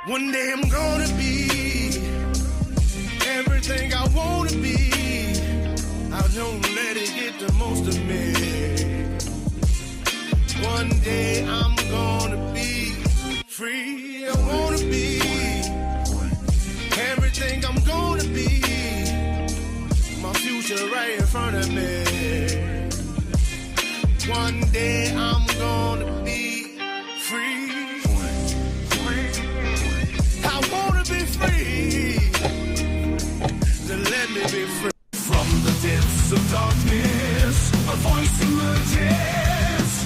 One day I'm gonna be everything I wanna be. I don't let it get the most of me. One day I'm gonna be free. I wanna be everything I'm gonna be. My future right in front of me. One day I'm gonna be free. I wanna be free. Then let me be free. From the depths of darkness, a voice emerges.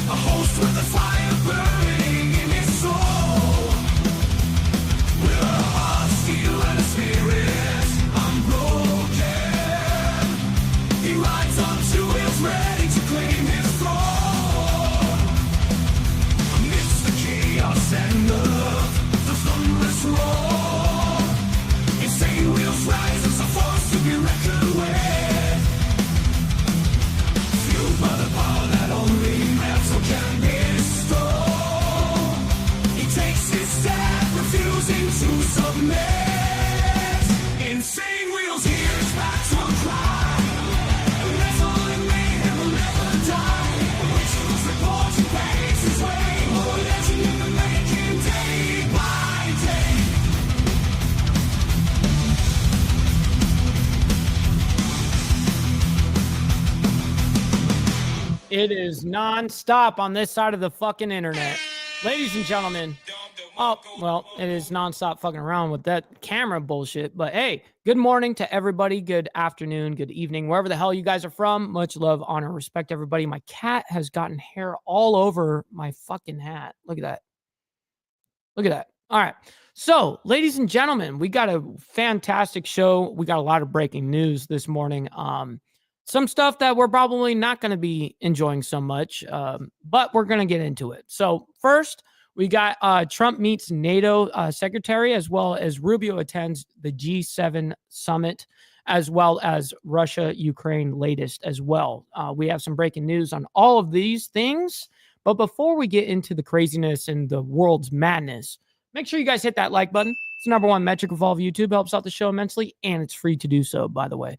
A host with a fire burning in his soul. With a heart, steel, and a spirit unbroken. He rides on to wheels, ready to claim his throne. Amidst the chaos and the thunderous roar, insane wheels rise as a force to be reckoned with. Fueled by the power that only metal can bestow. He takes his step, refusing to submit. Insane wheels hear his battle cry. Metal and mayhem will never die. Rituals report he paves his way. More legend in the making, day by day. It is non-stop on this side of the fucking internet. Ladies and gentlemen, oh, well, it is non-stop fucking around with that camera bullshit. But hey, good morning to everybody. Good afternoon, good evening, wherever the hell you guys are from. Much love, honor, respect, everybody. My cat has gotten hair all over my fucking hat. Look at that. Look at that. All right. So, ladies and gentlemen, we got a fantastic show. We got a lot of breaking news this morning. Some stuff that we're probably not going to be enjoying so much, but we're going to get into it. So first, we got Trump meets NATO secretary, as well as Rubio attends the G7 summit, as well as Russia-Ukraine latest as well. We have some breaking news on all of these things. But before we get into the craziness and the world's madness, make sure you guys hit that like button. It's the #1 metric of all of YouTube. Helps out the show immensely, and it's free to do so, by the way.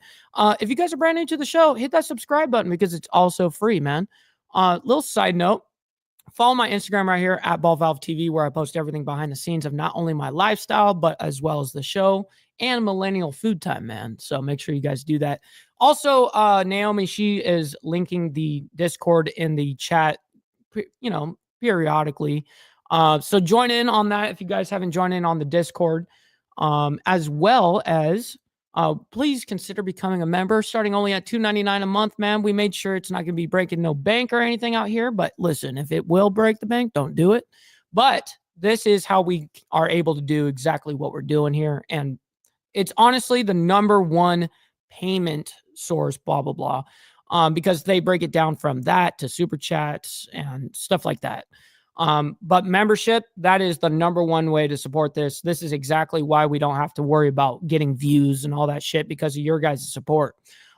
If you guys are brand new to the show, hit that subscribe button because it's also free, man. Little side note, follow my Instagram right here at BallValveTV, where I post everything behind the scenes of not only my lifestyle, but as well as the show and Millennial Food Time, man. So make sure you guys do that. Also, Naomi, she is linking the Discord in the chat, periodically. So join in on that if you guys haven't joined in on the Discord, as well as please consider becoming a member, starting only at $2.99 a month, man. We made sure it's not going to be breaking no bank or anything out here, but listen, if it will break the bank, don't do it. But this is how we are able to do exactly what we're doing here, and it's honestly the #1 payment source, blah, blah, blah, because they break it down from that to super chats and stuff like that. But membership, that is the #1 way to support this. This is exactly why we don't have to worry about getting views and all that shit, because of your guys' support.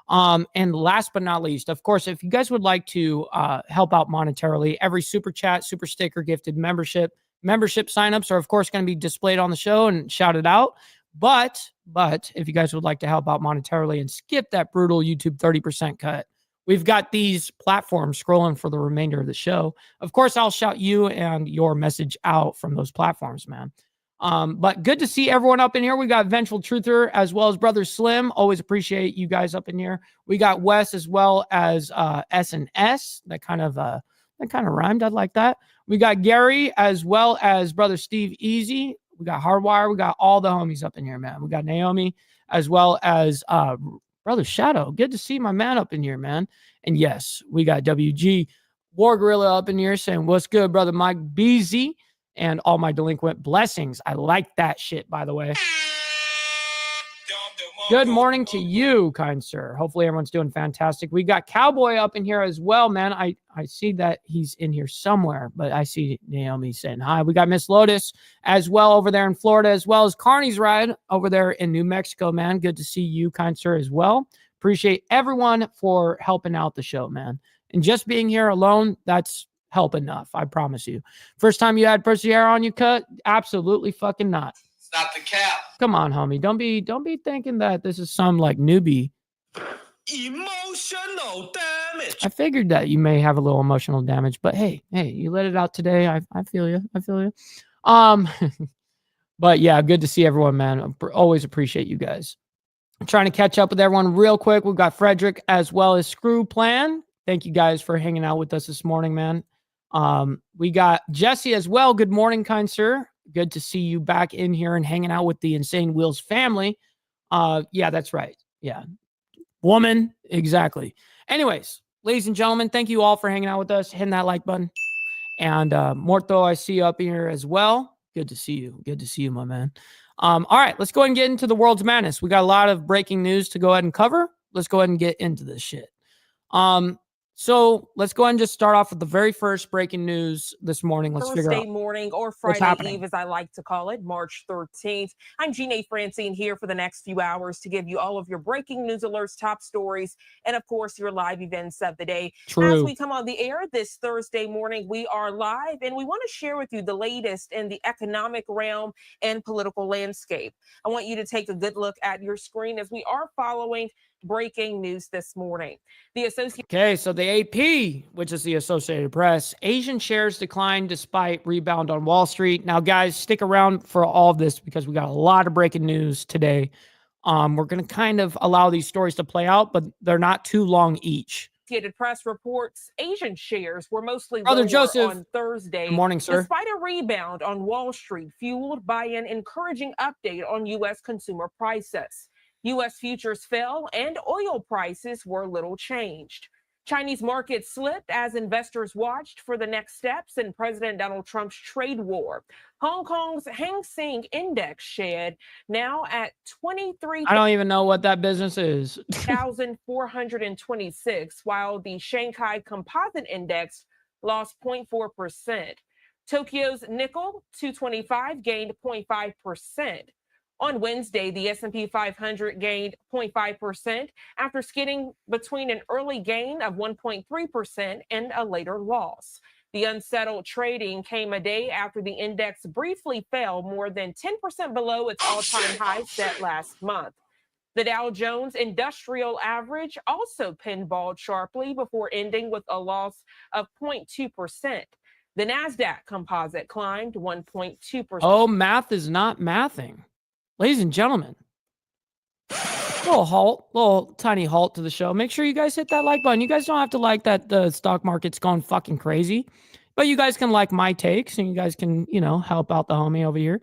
And last but not least, of course, if you guys would like to help out monetarily, every super chat, super sticker, gifted membership signups are of course going to be displayed on the show and shouted out. But if you guys would like to help out monetarily and skip that brutal YouTube 30% cut, we've got these platforms scrolling for the remainder of the show. Of course, I'll shout you and your message out from those platforms, man. But good to see everyone up in here. We got Vengeful Truther as well as Brother Slim. Always appreciate you guys up in here. We got Wes as well as S&S. That kind of rhymed. I like that. We got Gary as well as Brother Steve Easy. We got Hardwire. We got all the homies up in here, man. We got Naomi as well as Brother Shadow. Good to see my man up in here, man. And yes, we got WG War Gorilla up in here saying, what's good, Brother Mike BZ, and all my delinquent blessings. I like that shit, by the way. Good morning to you, kind sir. Hopefully everyone's doing fantastic. We got Cowboy up in here as well, man. I see that he's in here somewhere, but I see Naomi saying hi. We got Miss Lotus as well over there in Florida, as well as Carney's Ride over there in New Mexico, man. Good to see you, kind sir, as well. Appreciate everyone for helping out the show, man. And just being here alone, that's help enough. I promise you. First time you had pussy hair on you cut? Absolutely fucking not. It's not the cap. Come on, homie. Don't be thinking that this is some like newbie. Emotional damage. I figured that you may have a little emotional damage, but hey, you let it out today. I feel you. I feel you. But yeah, good to see everyone, man. Always appreciate you guys. I'm trying to catch up with everyone real quick. We've got Frederick as well as Screw Plan. Thank you guys for hanging out with us this morning, man. We got Jesse as well. Good morning, kind sir. Good to see you back in here and hanging out with the Insane Wheels family. Yeah, that's right. Yeah. Woman. Exactly. Anyways, ladies and gentlemen, thank you all for hanging out with us, hitting that like button. And Morto, I see you up here as well. Good to see you. Good to see you, my man. All right, let's go ahead and get into the world's madness. We got a lot of breaking news to go ahead and cover. Let's go ahead and get into this shit. So let's go ahead and just start off with the very first breaking news this morning. Let's figure out Thursday morning or Friday Eve, as I like to call it, March 13th. I'm Jeanne Francine here for the next few hours to give you all of your breaking news alerts, top stories, and of course, your live events of the day. True. As we come on the air this Thursday morning, we are live and we want to share with you the latest in the economic realm and political landscape. I want you to take a good look at your screen as we are following breaking news this morning. Okay, so the AP, which is the Associated Press, Asian shares declined despite rebound on Wall Street. Now, guys, stick around for all of this because we got a lot of breaking news today. We're going to kind of allow these stories to play out, but they're not too long each. Associated Press reports Asian shares were mostly Brother lower Joseph, on Thursday. Good morning, sir. Despite a rebound on Wall Street, fueled by an encouraging update on U.S. consumer prices. U.S. futures fell and oil prices were little changed. Chinese markets slipped as investors watched for the next steps in President Donald Trump's trade war. Hong Kong's Hang Seng Index shed now at 23. I don't even know what that business is. 1,426, while the Shanghai Composite Index lost 0.4%. Tokyo's Nikkei 225 gained 0.5%. On Wednesday, the S&P 500 gained 0.5% after skidding between an early gain of 1.3% and a later loss. The unsettled trading came a day after the index briefly fell more than 10% below its all-time high set last month. The Dow Jones Industrial Average also pinballed sharply before ending with a loss of 0.2%. The NASDAQ Composite climbed 1.2%. Oh, math is not mathing. Ladies and gentlemen, little tiny halt to the show. Make sure you guys hit that like button. You guys don't have to like that the stock market's gone fucking crazy, but you guys can like my takes and you guys can, help out the homie over here.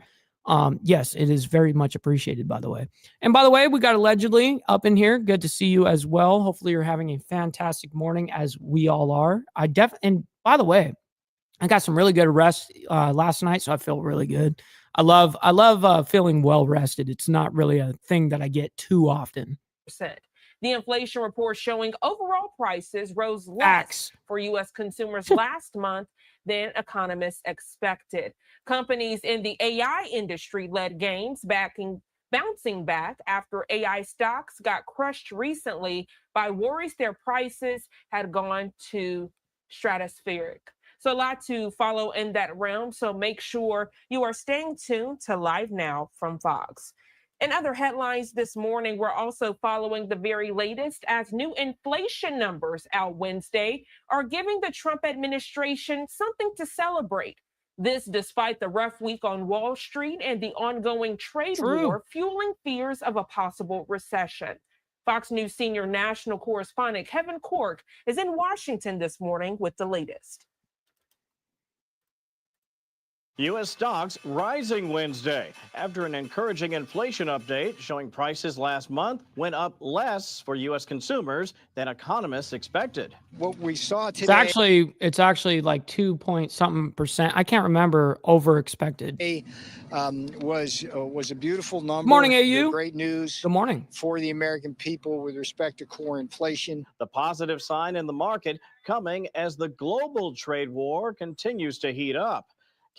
Yes, it is very much appreciated, by the way. And by the way, we got Allegedly up in here. Good to see you as well. Hopefully you're having a fantastic morning as we all are. And by the way, I got some really good rest last night, so I feel really good. I love feeling well rested. It's not really a thing that I get too often. The inflation report showing overall prices rose less for U.S. consumers last month than economists expected. Companies in the AI industry led gains, bouncing back after AI stocks got crushed recently by worries their prices had gone to stratospheric. So a lot to follow in that realm. So make sure you are staying tuned to Live Now from Fox. In other headlines this morning, we're also following the very latest as new inflation numbers out Wednesday are giving the Trump administration something to celebrate. This despite the rough week on Wall Street and the ongoing trade war fueling fears of a possible recession. Fox News senior national correspondent Kevin Corke is in Washington this morning with the latest. U.S. stocks rising Wednesday after an encouraging inflation update showing prices last month went up less for U.S. consumers than economists expected. What we saw today, it's actually like 2-point-something%. I can't remember over expected. Was a beautiful number. Morning, AU. Great news. Good morning for the American people with respect to core inflation. The positive sign in the market coming as the global trade war continues to heat up.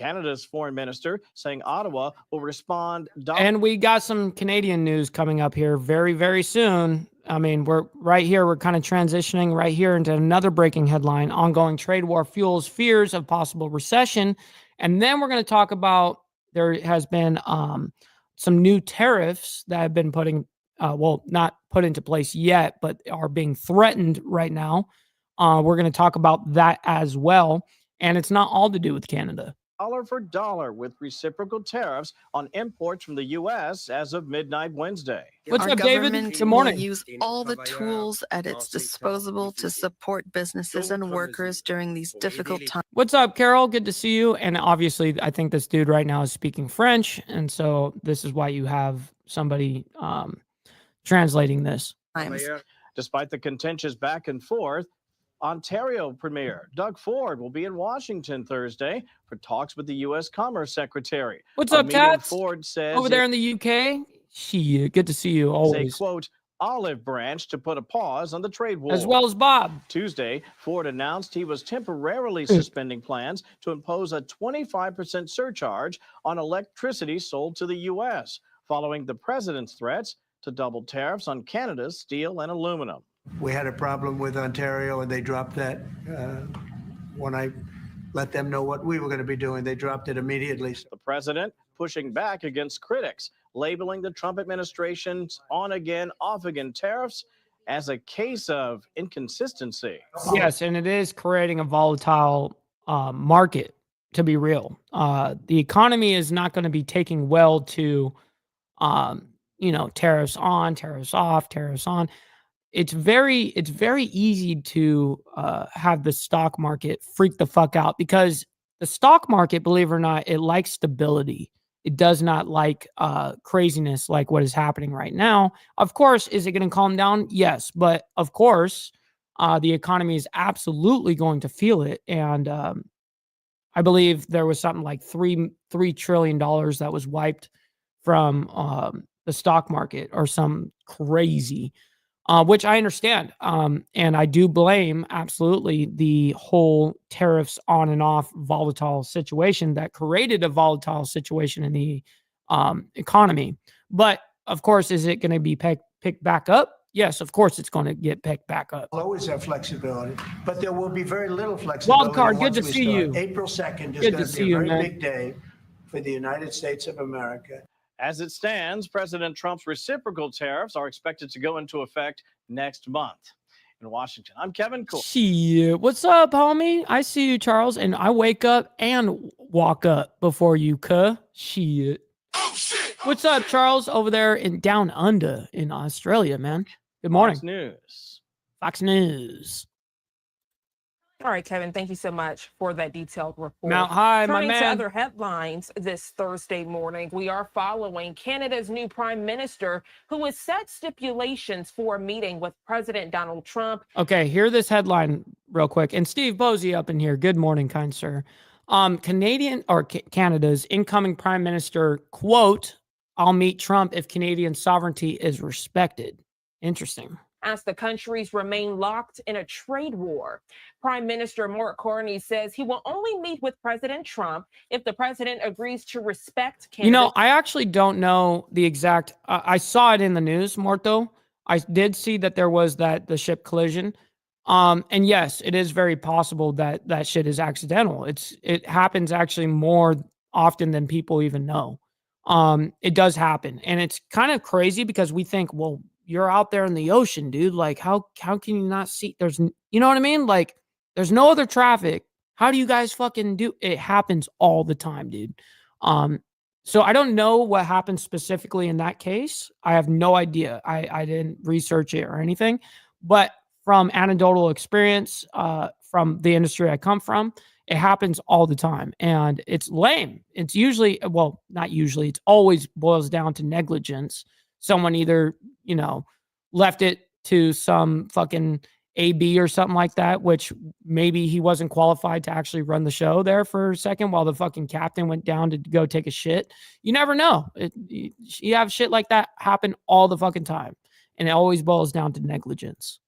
Canada's foreign minister saying Ottawa will respond. And we got some Canadian news coming up here very, very soon. I mean, we're right here. We're kind of transitioning right here into another breaking headline. Ongoing trade war fuels fears of possible recession. And then we're going to talk about there has been some new tariffs that have been not put into place yet, but are being threatened right now. We're going to talk about that as well. And it's not all to do with Canada. Dollar for dollar with reciprocal tariffs on imports from the U.S. as of midnight Wednesday. What's Our up, David? government Good morning. will use all the tools at its disposal to support businesses and workers during these difficult times. What's up, Carol? Good to see you. And obviously, I think this dude right now is speaking French. And so this is why you have somebody translating this. Despite the contentious back and forth, Ontario Premier Doug Ford will be in Washington Thursday for talks with the U.S. Commerce Secretary. What's up, Tats? Ford says over there in the UK. Good to see you always. A quote olive branch to put a pause on the trade war. As well as Bob. Tuesday, Ford announced he was temporarily suspending plans to impose a 25% surcharge on electricity sold to the U.S. following the president's threats to double tariffs on Canada's steel and aluminum. We had a problem with Ontario, and they dropped that when I let them know what we were going to be doing. They dropped it immediately. The president pushing back against critics, labeling the Trump administration's on-again, off-again tariffs as a case of inconsistency. Yes, and it is creating a volatile market, to be real. The economy is not going to be taking well to, tariffs on, tariffs off, tariffs on. It's very easy to have the stock market freak the fuck out, because the stock market, believe it or not, it likes stability. It does not like craziness like what is happening right now. Of course, is it going to calm down? Yes. But of course, the economy is absolutely going to feel it. And I believe there was something like $3 trillion that was wiped from the stock market, or some crazy, which I understand. And I do blame absolutely the whole tariffs on and off volatile situation that created a volatile situation in the economy. But of course, is it going to be picked back up? Yes, of course it's going to get picked back up. We'll always have flexibility, but there will be very little flexibility. Wild card, good to see you. April 2nd is going to be a very big day for the United States of America. As it stands, President Trump's reciprocal tariffs are expected to go into effect next month. In Washington, I'm Kevin Cool. Shit. What's up, homie? I see you, Charles, and I wake up and walk up before you, cuh. Shit. Oh, shit. What's up, Charles, over there in Down Under in Australia, man? Good morning. Fox News. Fox News. All right, Kevin, thank you so much for that detailed report. Mount High, my Turning to man. other headlines this Thursday morning, we are following Canada's new prime minister, who has set stipulations for a meeting with President Donald Trump. Okay, hear this headline real quick. And Steve Posey up in here. Good morning, kind sir. Canada's incoming prime minister, quote, "I'll meet Trump if Canadian sovereignty is respected." Interesting. As the countries remain locked in a trade war. Prime Minister Mark Carney says he will only meet with President Trump if the president agrees to respect Canada. You know, I actually don't know the exact, I saw it in the news, Morto. I did see that there was the ship collision. And yes, it is very possible that that shit is accidental. It happens actually more often than people even know. It does happen. And it's kind of crazy because we think, well, you're out there in the ocean, dude. Like, how can you not see? You know what I mean? Like, there's no other traffic. How do you guys fucking do? It happens all the time, dude. So I don't know what happened specifically in that case. I have no idea. I didn't research it or anything, but from anecdotal experience, from the industry I come from, it happens all the time, and it's lame. It's usually, well, not usually. It's always boils down to negligence. Someone either, left it to some fucking AB or something like that, which maybe he wasn't qualified to actually run the show there for a second while the fucking captain went down to go take a shit. You never know. You have shit like that happen all the fucking time, and it always boils down to negligence.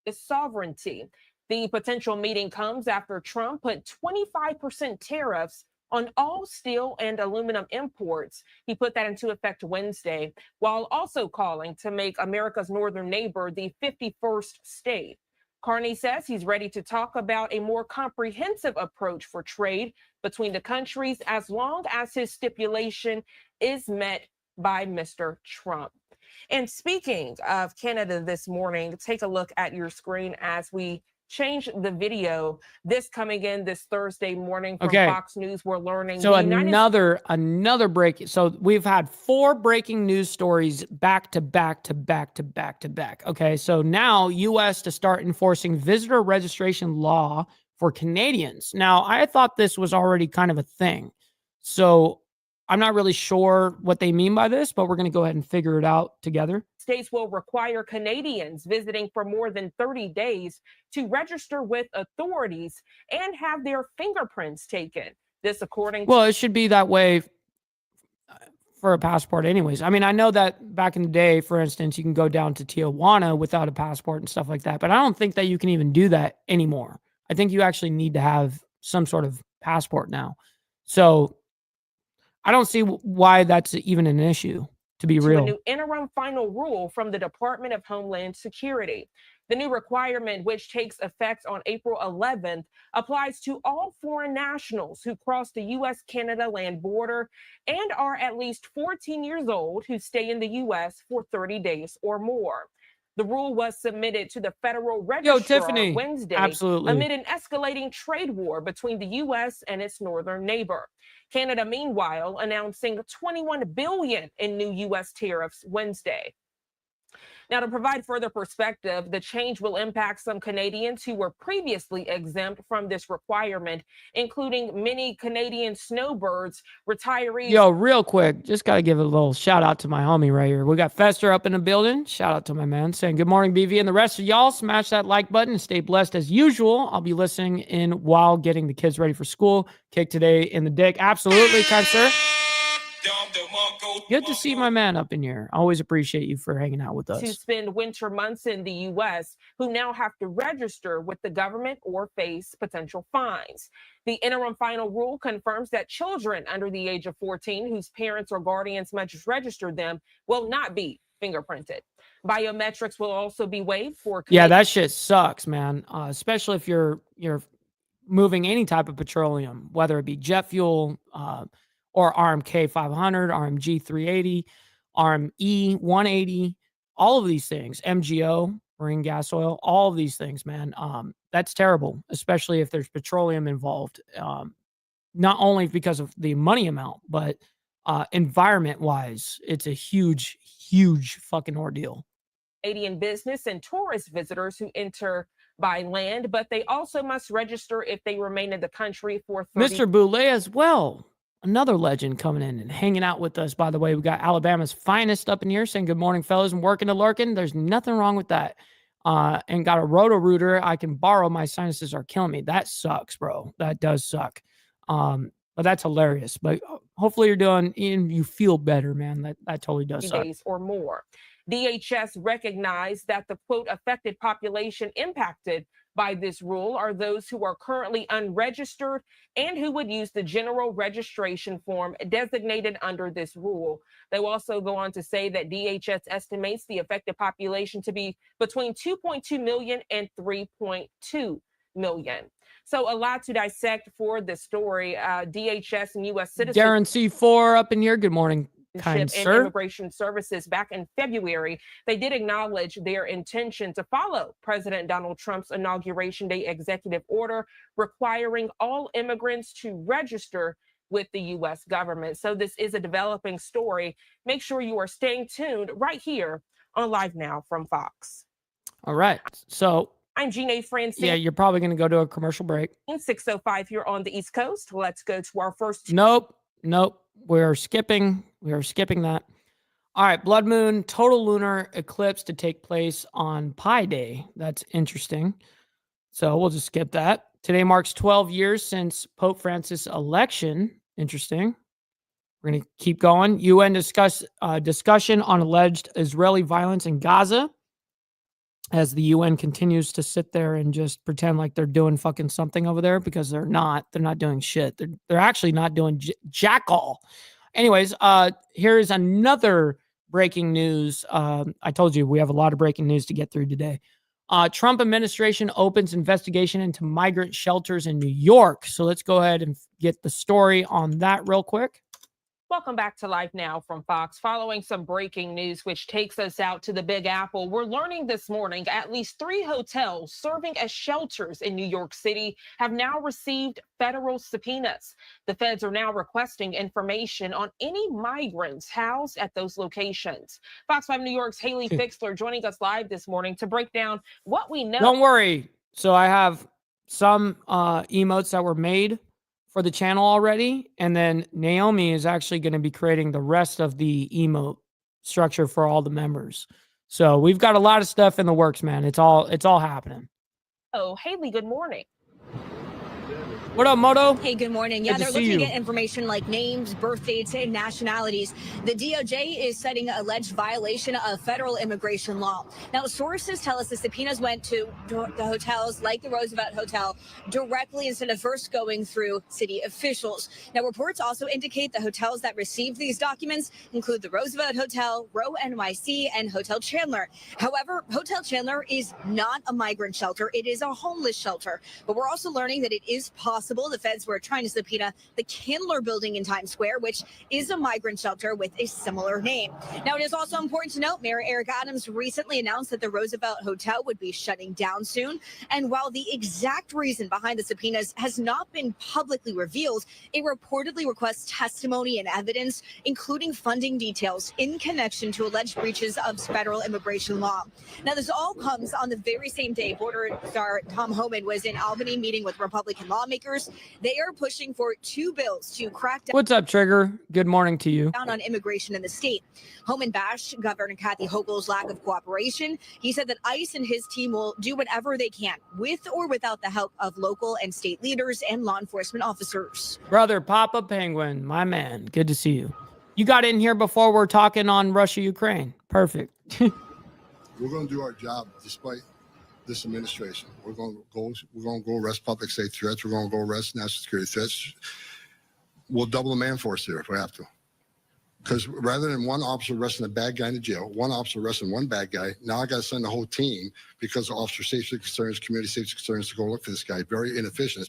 Is sovereignty. The potential meeting comes after Trump put 25% tariffs on all steel and aluminum imports. He put that into effect Wednesday, while also calling to make America's northern neighbor the 51st state. Carney says he's ready to talk about a more comprehensive approach for trade between the countries as long as his stipulation is met by Mr. Trump. And speaking of Canada this morning, take a look at your screen as we change the video. This coming in this Thursday morning from Fox News, we're learning. So another break. So we've had 4 breaking news stories back to back to back to back to back. Okay, so now U.S. to start enforcing visitor registration law for Canadians. Now, I thought this was already kind of a thing. So I'm not really sure what they mean by this, but we're going to go ahead and figure it out together. States will require Canadians visiting for more than 30 days to register with authorities and have their fingerprints taken. This according to... Well, it should be that way for a passport anyways. I mean, I know that back in the day, for instance, you can go down to Tijuana without a passport and stuff like that, but I don't think that you can even do that anymore. I think you actually need to have some sort of passport now. So I don't see why that's even an issue, to be real. A new interim final rule from the Department of Homeland Security. The new requirement, which takes effect on April 11th, applies to all foreign nationals who cross the U.S.-Canada land border and are at least 14 years old who stay in the U.S. for 30 days or more. The rule was submitted to the Federal Register Wednesday amid an escalating trade war between the U.S. and its northern neighbor. Canada, meanwhile, announcing $21 billion in new U.S. tariffs Wednesday. Now, to provide further perspective, the change will impact some Canadians who were previously exempt from this requirement, including many Canadian snowbirds, retirees. Yo, real quick, just got to give a little shout out to my homie right here. We got Fester up in the building. Shout out to my man saying good morning, BV. And the rest of y'all, smash that like button and stay blessed as usual. I'll be listening in while getting the kids ready for school. Kick today in the dick. Absolutely, kind sir. Good to see my man up in here. Always appreciate you for hanging out with us. To spend winter months in the U.S. who now have to register with the government or face potential fines. The interim final rule confirms that children under the age of 14 whose parents or guardians must register them will not be fingerprinted. Biometrics will also be waived for Canadians. Yeah, that shit sucks, man. Especially if you're moving any type of petroleum, whether it be jet fuel, or RMK 500, RMG 380, RME 180, all of these things, MGO, marine gas oil, all of these things, man. That's terrible, especially if there's petroleum involved. Not only because of the money amount, but environment-wise, it's a huge, huge fucking ordeal. Canadian business and tourist visitors who enter by land, but they also must register if they remain in the country for 30 Mr. Boulay as well. Another legend coming in and hanging out with us, by the way. We got Alabama's finest up in here saying good morning, fellas, and working to lurking. There's nothing wrong with that. And got a roto-rooter I can borrow. My sinuses are killing me. That sucks, bro. That does suck. But that's hilarious. But hopefully you're doing, you feel better, man. That totally does suck. Days or more. DHS recognized that the, quote, affected population impacted by this rule are those who are currently unregistered and who would use the general registration form designated under this rule. They will also go on to say that DHS estimates the affected population to be between 2.2 million and 3.2 million. So a lot to dissect for this story. DHS and U.S. citizens. Darren C4 up in here. Good morning, kind and sir. Immigration Services back in February, they did acknowledge their intention to follow President Donald Trump's Inauguration Day executive order requiring all immigrants to register with the U.S. government. So this is a developing story. Make sure you are staying tuned right here on Live Now from Fox. All right. So I'm Jeanne Francine. yeah, you're probably going to go to a commercial break. 6:05 here on the East Coast. Let's go to our first. Nope. We're skipping that. All right, blood moon, total lunar eclipse to take place on Pi Day. That's interesting. So we'll just skip that. Today marks 12 years since Pope Francis' election. Interesting. We're going to keep going. UN discussion on alleged Israeli violence in Gaza. as the UN continues to sit there and just pretend like they're doing fucking something over there, because they're not. They're not doing shit. They're actually not doing jack all. Anyways, here is another breaking news. I told you we have a lot of breaking news to get through today. Trump administration opens investigation into migrant shelters in New York. So let's go ahead and get the story on that real quick. Welcome back to Live Now from Fox. Following some breaking news, which takes us out to the Big Apple, we're learning this morning at least 3 hotels serving as shelters in New York City have now received federal subpoenas. The feds are now requesting information on any migrants housed at those locations. Fox 5 New York's Haley Fixler joining us live this morning to break down what we know. Don't worry. So I have some emotes that were made for the channel already, and then Naomi is actually going to be creating the rest of the emote structure for all the members. So we've got a lot of stuff in the works, man. It's all happening. Oh, Haley, good morning. What up, Moto? Hey, good morning. Yeah, they're looking at information like names, birth dates, and nationalities. The DOJ is citing an alleged violation of federal immigration law. Now, sources tell us the subpoenas went to the hotels like the Roosevelt Hotel directly instead of first going through city officials. Now, reports also indicate the hotels that received these documents include the Roosevelt Hotel, Row NYC, and Hotel Chandler. However, Hotel Chandler is not a migrant shelter. It is a homeless shelter. But we're also learning that it is possible the feds were trying to subpoena the Kindler building in Times Square, which is a migrant shelter with a similar name. Now, it is also important to note Mayor Eric Adams recently announced that the Roosevelt Hotel would be shutting down soon. And while the exact reason behind the subpoenas has not been publicly revealed, it reportedly requests testimony and evidence, including funding details in connection to alleged breaches of federal immigration law. Now, this all comes on the very same day Border Star Tom Homan was in Albany meeting with Republican lawmakers. They are pushing for 2 bills to crack down. What's up, Trigger? Good morning to you. On immigration in the state. Homan bashed Governor Kathy Hochul's lack of cooperation. He said that ICE and his team will do whatever they can, with or without the help of local and state leaders and law enforcement officers. Brother Papa Penguin, my man, good to see you. You got in here before we're talking on Russia-Ukraine. Perfect. We're going to do our job despite this administration. We're going to go arrest public safety threats. We're going to go arrest national security threats. We'll double the man force here if we have to. Because rather than one officer arresting a bad guy in the jail, one officer arresting one bad guy, now I got to send the whole team because of officer safety concerns, community safety concerns to go look for this guy. Very inefficient.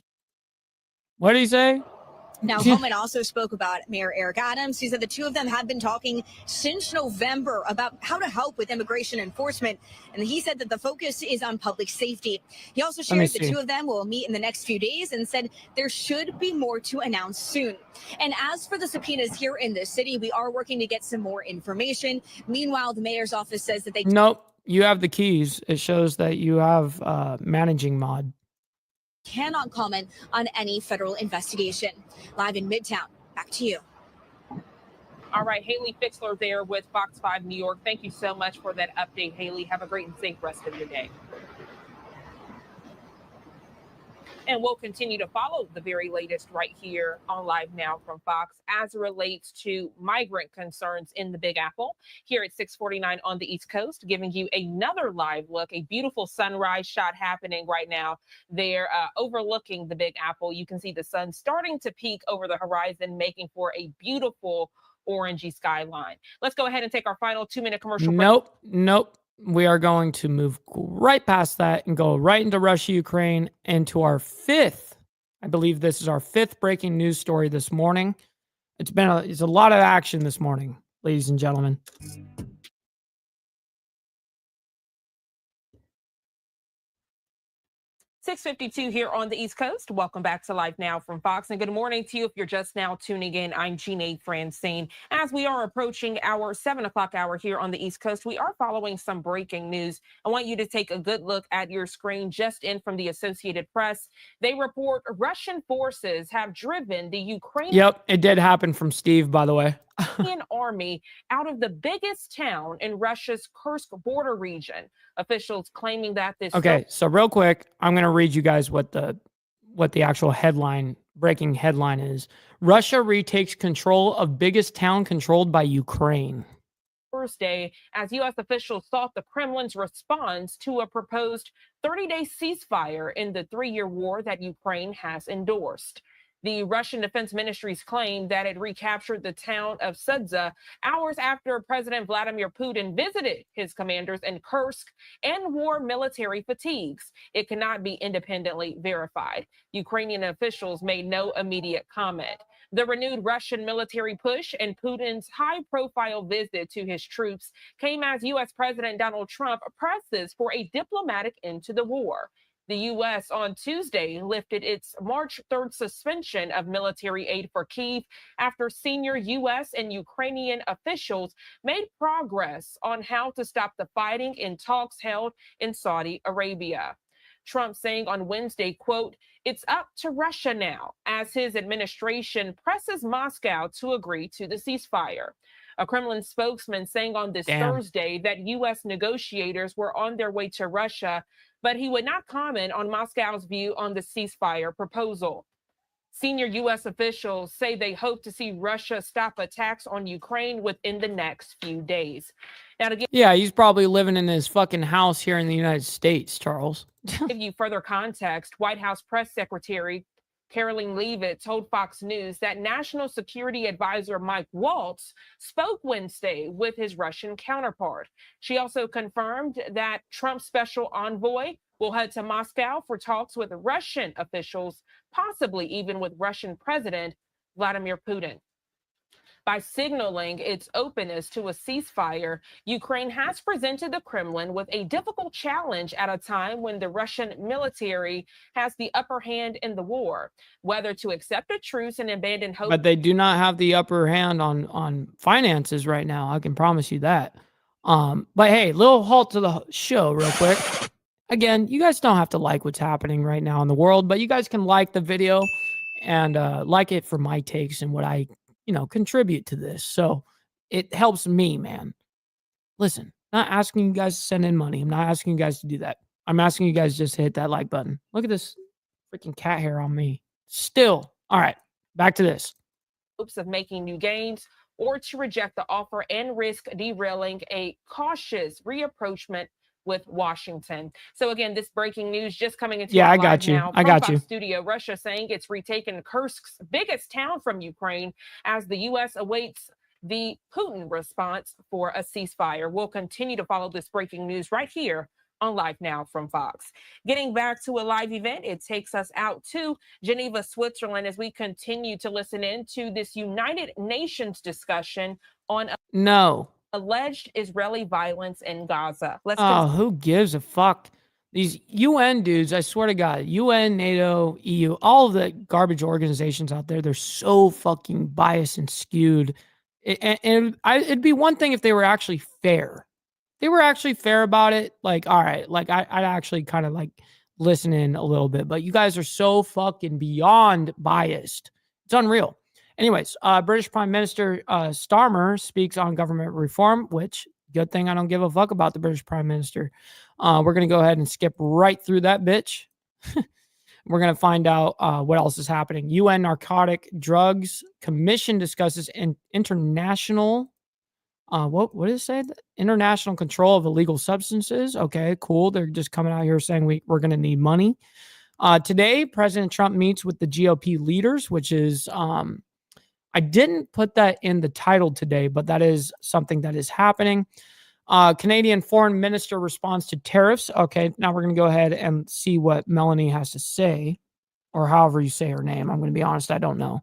What did he say? Now, Homan also spoke about Mayor Eric Adams. He said the two of them have been talking since November about how to help with immigration enforcement. And he said that the focus is on public safety. He also shared the two of them will meet in the next few days and said there should be more to announce soon. And as for the subpoenas here in the city, we are working to get some more information. Meanwhile, the mayor's office says that they... Nope, you have the keys. It shows that you have managing mod. Cannot comment on any federal investigation. Live in Midtown, back to you. All right, Haley Fixler there with Fox 5 New York. Thank you so much for that update, Haley. Have a great and safe rest of your day. And we'll continue to follow the very latest right here on Live Now from Fox as it relates to migrant concerns in the Big Apple. Here at 6:49 on the East Coast, giving you another live look, a beautiful sunrise shot happening right now there overlooking the Big Apple. You can see the sun starting to peak over the horizon, making for a beautiful orangey skyline. Let's go ahead and take our final 2-minute commercial break. Nope. We are going to move right past that and go right into Russia, Ukraine, into our 5th. I believe this is our 5th breaking news story this morning. It's a lot of action this morning, ladies and gentlemen. 6:52 here on the East Coast. Welcome back to Live Now from Fox, and good morning to you if you're just now tuning in. I'm Jeanne Francine. As we are approaching our 7 o'clock hour here on the East Coast, we are following some breaking news. I want you to take a good look at your screen just in from the Associated Press. They report Russian forces have driven the Ukrainian... Yep, it did happen from Steve, by the way. Army out of the biggest town in Russia's Kursk border region. Officials claiming that this... Okay, so real quick, I'm going to read you guys what the actual breaking headline is. Russia retakes control of biggest town controlled by Ukraine. Thursday as U.S. officials sought the Kremlin's response to a proposed 30-day ceasefire in the 3-year war that Ukraine has endorsed. The Russian Defense Ministry's claim that it recaptured the town of Sudza hours after President Vladimir Putin visited his commanders in Kursk and wore military fatigues. It cannot be independently verified. Ukrainian officials made no immediate comment. The renewed Russian military push and Putin's high-profile visit to his troops came as U.S. President Donald Trump presses for a diplomatic end to the war. The U.S. on Tuesday lifted its March 3rd suspension of military aid for Kyiv after senior U.S. and Ukrainian officials made progress on how to stop the fighting in talks held in Saudi Arabia. Trump saying on Wednesday, quote, "It's up to Russia now," as his administration presses Moscow to agree to the ceasefire. A Kremlin spokesman saying on this Thursday that U.S. negotiators were on their way to Russia, but he would not comment on Moscow's view on the ceasefire proposal. Senior U.S. officials say they hope to see Russia stop attacks on Ukraine within the next few days. Now, to yeah, he's probably living in his fucking house here in the United States, Charles. give you further context, White House Press Secretary Caroline Leavitt told Fox News that National Security Advisor Mike Waltz spoke Wednesday with his Russian counterpart. She also confirmed that Trump's special envoy will head to Moscow for talks with Russian officials, possibly even with Russian President Vladimir Putin. By signaling its openness to a ceasefire, Ukraine has presented the Kremlin with a difficult challenge at a time when the Russian military has the upper hand in the war. Whether to accept a truce and abandon hope. But they do not have the upper hand on finances right now. I can promise you that. But hey, little halt to the show real quick. Again, you guys don't have to like what's happening right now in the world, but you guys can like the video and like it for my takes and what I contribute to this. So it helps me, man. Listen, not asking you guys to send in money. I'm not asking you guys to do that. I'm asking you guys just to hit that like button. Look at this freaking cat hair on me. Still. All right, back to this. Hopes of making new gains or to reject the offer and risk derailing a cautious reapproachment with Washington. So again, this breaking news just coming into I our got live you. now I from got Fox you. Studio. Russia saying it's retaken Kursk's biggest town from Ukraine as the U.S. awaits the Putin response for a ceasefire. We'll continue to follow this breaking news right here on Live Now from Fox. Getting back to a live event, it takes us out to Geneva, Switzerland, as we continue to listen in to this United Nations discussion on alleged Israeli violence in Gaza. Who gives a fuck? These UN dudes, I swear to God, UN, NATO, EU, all of the garbage organizations out there, they're so fucking biased and skewed. It'd be one thing if they were actually fair. They were actually fair about it. Like, all right, like I'd actually kind of like listen in a little bit, but you guys are so fucking beyond biased. It's unreal. Anyways, British Prime Minister Starmer speaks on government reform, which good thing I don't give a fuck about the British Prime Minister. We're going to go ahead and skip right through that bitch. We're going to find out what else is happening. UN Narcotic Drugs Commission discusses international, what did it say? International control of illegal substances. Okay, cool. They're just coming out here saying we're going to need money. Today, President Trump meets with the GOP leaders, which is, I didn't put that in the title today, but that is something that is happening. Canadian foreign minister responds to tariffs. Okay, now we're going to go ahead and see what Melanie has to say, or however you say her name. I'm going to be honest, I don't know.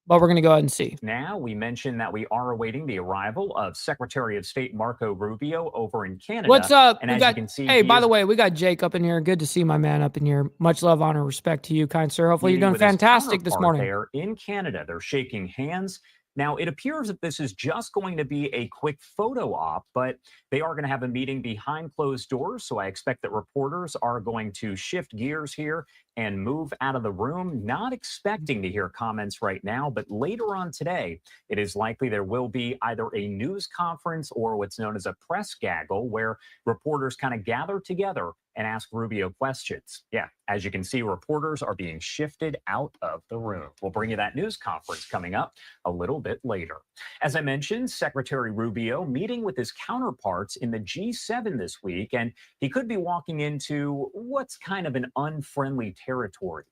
But we're going to go ahead and see. Now, we mentioned that we are awaiting the arrival of Secretary of State Marco Rubio over in Canada. What's up? And as you can see, hey, by the way, we got Jake up in here. Good to see my man up in here. Much love, honor, respect to you, kind sir. Hopefully you're doing fantastic this morning. There in Canada, they're shaking hands. Now, it appears that this is just going to be a quick photo op, but they are going to have a meeting behind closed doors. So I expect that reporters are going to shift gears here and move out of the room. Not expecting to hear comments right now, but later on today, it is likely there will be either a news conference or what's known as a press gaggle, where reporters kind of gather together and ask Rubio questions. Yeah, as you can see, reporters are being shifted out of the room. We'll bring you that news conference coming up a little bit later. As I mentioned, Secretary Rubio meeting with his counterparts in the G7 this week, and he could be walking into what's kind of an unfriendly territory.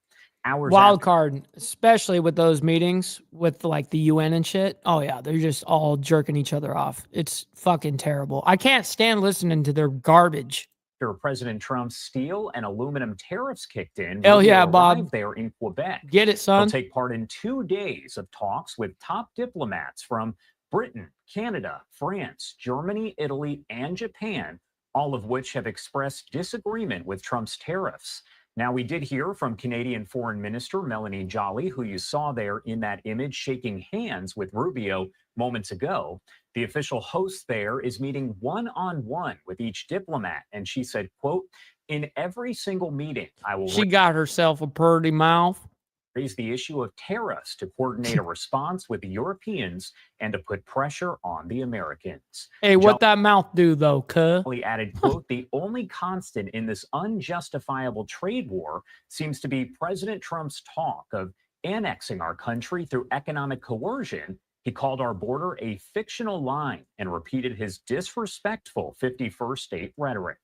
Wild card, especially with those meetings with like the UN and shit. Oh yeah, they're just all jerking each other off. It's fucking terrible. I can't stand listening to their garbage. After President Trump's steel and aluminum tariffs kicked in, Hell Rubio yeah, Bob. arrived there in Quebec. Get it, son. He'll take part in 2 days of talks with top diplomats from Britain, Canada, France, Germany, Italy, and Japan, all of which have expressed disagreement with Trump's tariffs. Now, we did hear from Canadian Foreign Minister Melanie Joly, who you saw there in that image shaking hands with Rubio moments ago. The official host there is meeting one-on-one with each diplomat, and she said, quote, "In every single meeting, I will..." She got herself a purty mouth. Raise the issue of tariffs to coordinate a response with the Europeans and to put pressure on the Americans. Hey, what that mouth do though, cuh? He added, quote, "The only constant in this unjustifiable trade war seems to be President Trump's talk of annexing our country through economic coercion. He called our border a fictional line and repeated his disrespectful 51st state rhetoric."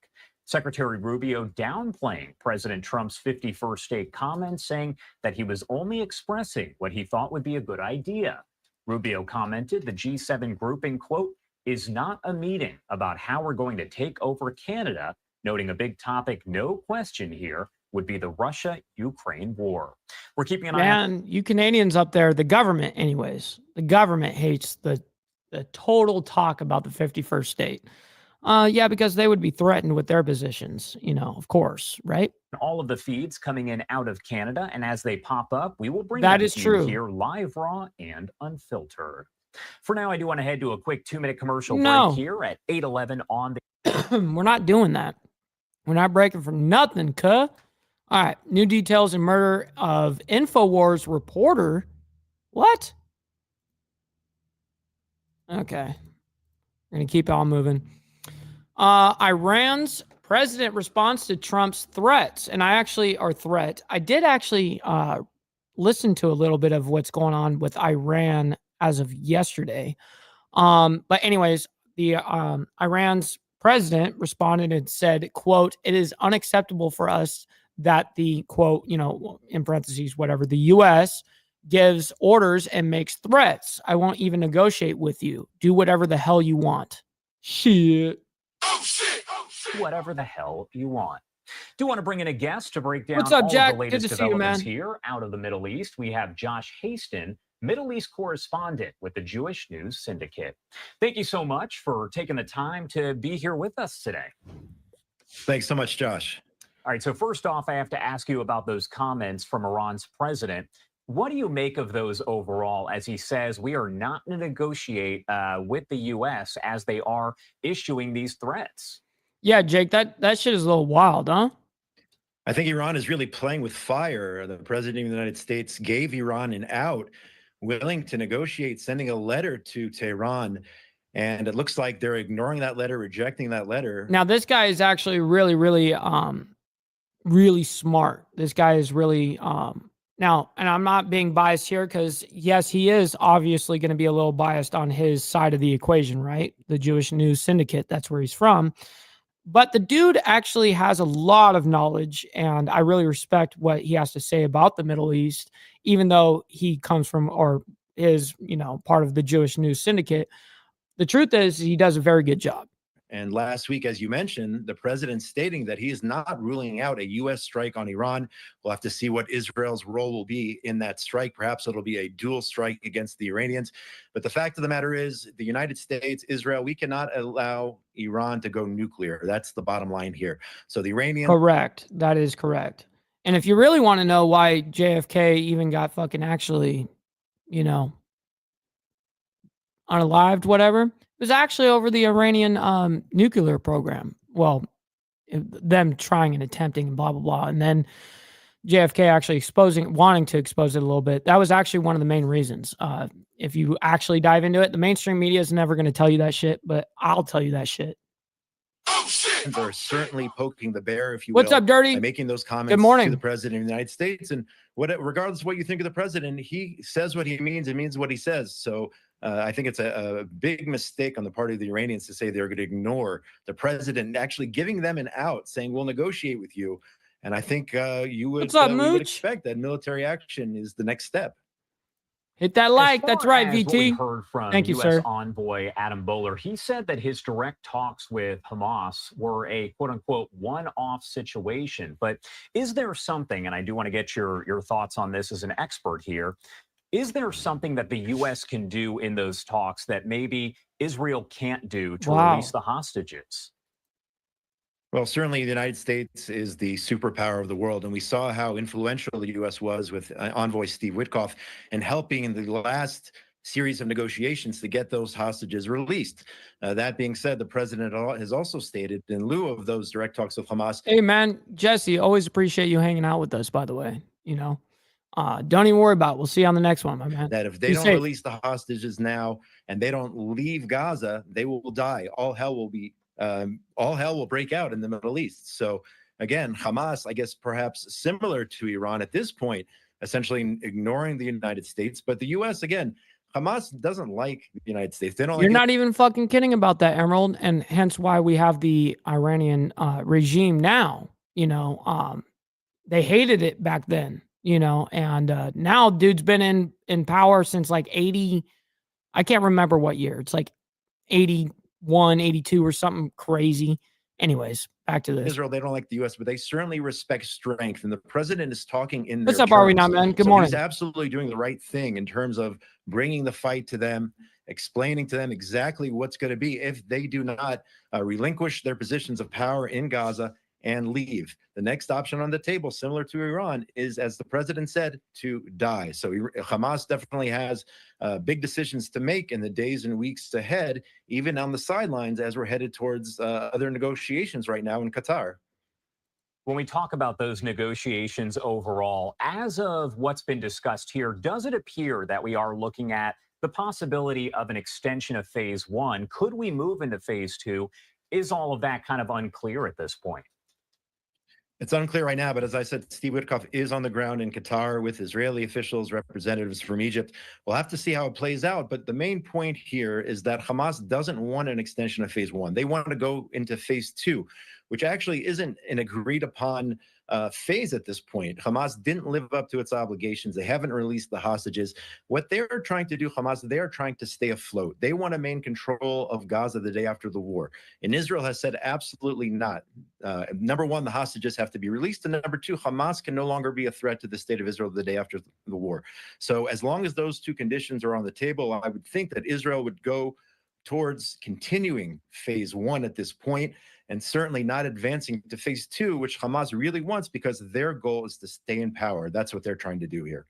Secretary Rubio downplaying President Trump's 51st state comments, saying that he was only expressing what he thought would be a good idea. Rubio commented the G7 grouping, quote, "is not a meeting about how we're going to take over Canada," noting a big topic, no question here, would be the Russia-Ukraine war. We're keeping an eye on... Man, you Canadians up there, the government anyways, the government hates the total talk about the 51st state. Yeah, because they would be threatened with their positions, you know, of course, right? All of the feeds coming in out of Canada, and as they pop up, we will bring that them is to true you here live, raw, and unfiltered. For now, I do want to head to a quick 2-minute commercial No. break here at 8:11 on the... We're not doing that. We're not breaking for nothing, cuh. All right, new details in murder of InfoWars reporter. What? Okay. We're going to keep on moving. Iran's president responds to Trump's threats, and I did actually listen to a little bit of what's going on with Iran as of yesterday. But anyways, the Iran's president responded and said, quote, "It is unacceptable for us that the," quote, you know, in parentheses, whatever, "the U.S. gives orders and makes threats. I won't even negotiate with you. Do whatever the hell you want." Shit. Oh shit! Oh shit! Whatever the hell you want. Do want to bring in a guest to break down What's up, all Jack? of the latest Good to see you, developments man. here out of the Middle East. We have Josh Haston, Middle East correspondent with the Jewish News Syndicate. Thank you so much for taking the time to be here with us today. Thanks so much, Josh. All right, so first off, I have to ask you about those comments from Iran's president. What do you make of those overall, as he says we are not going to negotiate with the U.S. as they are issuing these threats? Yeah, Jake, that shit is a little wild, huh? I think Iran is really playing with fire. The president of the United States gave Iran an out, willing to negotiate, sending a letter to Tehran. And it looks like they're ignoring that letter, rejecting that letter. Now, this guy is actually really, really, really smart. This guy is really, now, and I'm not being biased here because, yes, he is obviously going to be a little biased on his side of the equation, right? The Jewish News Syndicate, that's where he's from. But the dude actually has a lot of knowledge, and I really respect what he has to say about the Middle East, even though he comes from or is, you know, part of the Jewish News Syndicate. The truth is he does a very good job. And last week, as you mentioned, the president stating that he is not ruling out a U.S. strike on Iran. We'll have to see what Israel's role will be in that strike. Perhaps it'll be a dual strike against the Iranians. But the fact of the matter is, the United States, Israel, we cannot allow Iran to go nuclear. That's the bottom line here. So the Iranians... Correct. That is correct. And if you really want to know why JFK even got fucking actually, you know, unalived, whatever, it was actually over the Iranian nuclear program. Well, them trying and attempting and blah, blah, blah. And then JFK actually wanting to expose it a little bit. That was actually one of the main reasons. If you actually dive into it, the mainstream media is never going to tell you that shit, but I'll tell you that shit. Oh shit! are certainly poking the bear, if you What's will, up, Dirty? by making those comments Good morning to the president of the United States. And regardless of what you think of the president, he says what he means and means what he says. So I think it's a big mistake on the part of the Iranians to say they're going to ignore the president actually giving them an out, saying we'll negotiate with you. And I think we would expect that military action is the next step. Hit that like. That's right, As what we VT. heard from Thank you, U.S. sir. envoy Adam Bowler, he said that his direct talks with Hamas were a quote-unquote one-off situation. But is there something, and I do want to get your thoughts on this as an expert here, is there something that the U.S. can do in those talks that maybe Israel can't do to release the hostages? Well, certainly the United States is the superpower of the world, and we saw how influential the U.S. was with envoy Steve Witkoff in helping in the last series of negotiations to get those hostages released. That being said, the president has also stated, in lieu of those direct talks with Hamas. Hey, man, Jesse, always appreciate you hanging out with us, by the way. You know, don't even worry about it. We'll see you on the next one, my man. That if they don't release the hostages now and they don't leave Gaza, they will die. All hell will break out in the Middle East. So again, Hamas, I guess perhaps similar to Iran at this point, essentially ignoring the United States. But the U.S., again, Hamas doesn't like the United States. They don't. You're not even fucking kidding about that, Emerald, and hence why we have the Iranian regime now. You know, they hated it back then. You know, and now dude's been in power since like 80. I can't remember what year. It's like 81, 82 or something crazy. Anyways, back to this. Israel, they don't like the U.S., but they certainly respect strength. And the president is talking in What's their up, Are We terms. Not, man? Good So morning. He's absolutely doing the right thing in terms of bringing the fight to them, explaining to them exactly what's going to be if they do not relinquish their positions of power in Gaza and leave. The next option on the table, similar to Iran, is, as the president said, to die. So Hamas definitely has big decisions to make in the days and weeks ahead, even on the sidelines as we're headed towards other negotiations right now in Qatar. When we talk about those negotiations overall, as of what's been discussed here, does it appear that we are looking at the possibility of an extension of phase one? Could we move into phase two? Is all of that kind of unclear at this point? It's unclear right now, but as I said, Steve Witkoff is on the ground in Qatar with Israeli officials, representatives from Egypt. We'll have to see how it plays out. But the main point here is that Hamas doesn't want an extension of phase one. They want to go into phase two, which actually isn't an agreed upon phase at this point. Hamas didn't live up to its obligations. They haven't released the hostages. What they're trying to do, Hamas, they are trying to stay afloat. They want to maintain control of Gaza the day after the war. And Israel has said absolutely not. Number one, the hostages have to be released. And number two, Hamas can no longer be a threat to the state of Israel the day after the war. So as long as those two conditions are on the table, I would think that Israel would go towards continuing phase one at this point, and certainly not advancing to phase two, which Hamas really wants because their goal is to stay in power. That's what they're trying to do here.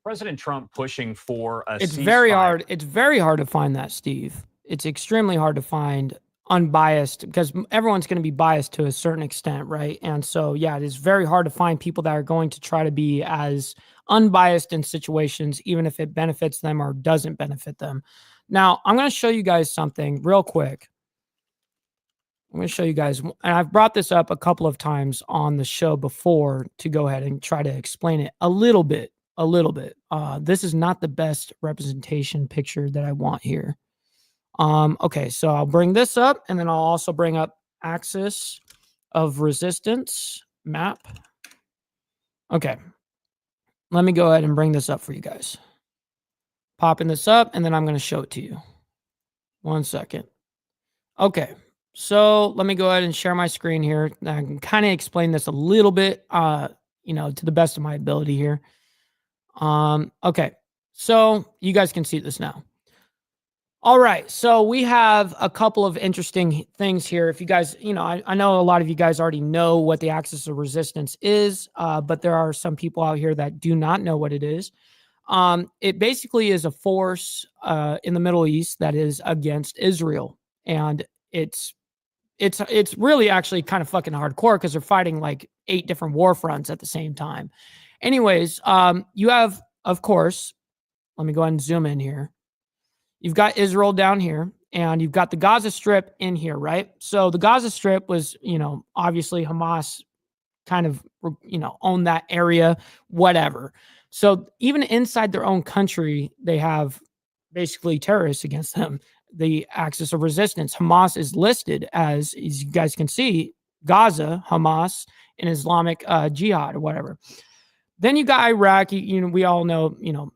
President Trump pushing for a It's ceasefire. very hard. It's very hard to find that, Steve. It's extremely hard to find unbiased because everyone's going to be biased to a certain extent, right? And so, yeah, it is very hard to find people that are going to try to be as unbiased in situations, even if it benefits them or doesn't benefit them. Now, I'm going to show you guys something real quick. I'm going to show you guys, and I've brought this up a couple of times on the show before to go ahead and try to explain it a little bit. This is not the best representation picture that I want here. Okay, so I'll bring this up, and then I'll also bring up axis of resistance map. Okay, let me go ahead and bring this up for you guys. Popping this up, and then I'm going to show it to you. 1 second. Okay. So let me go ahead and share my screen here. I can kind of explain this a little bit, to the best of my ability here. Okay. So you guys can see this now. All right. So we have a couple of interesting things here. If you guys, I know a lot of you guys already know what the axis of resistance is, but there are some people out here that do not know what it is. It basically is a force in the Middle East that is against Israel. And it's really actually kind of fucking hardcore because they're fighting like 8 different war fronts at the same time. Anyways, you have, of course, let me go ahead and zoom in here. You've got Israel down here, and you've got the Gaza Strip in here, right? So the Gaza Strip was, obviously Hamas kind of, own that area, whatever. So even inside their own country, they have basically terrorists against them. The axis of resistance, Hamas is listed as you guys can see, Gaza, Hamas, and Islamic Jihad or whatever. Then you got Iraq. We all know,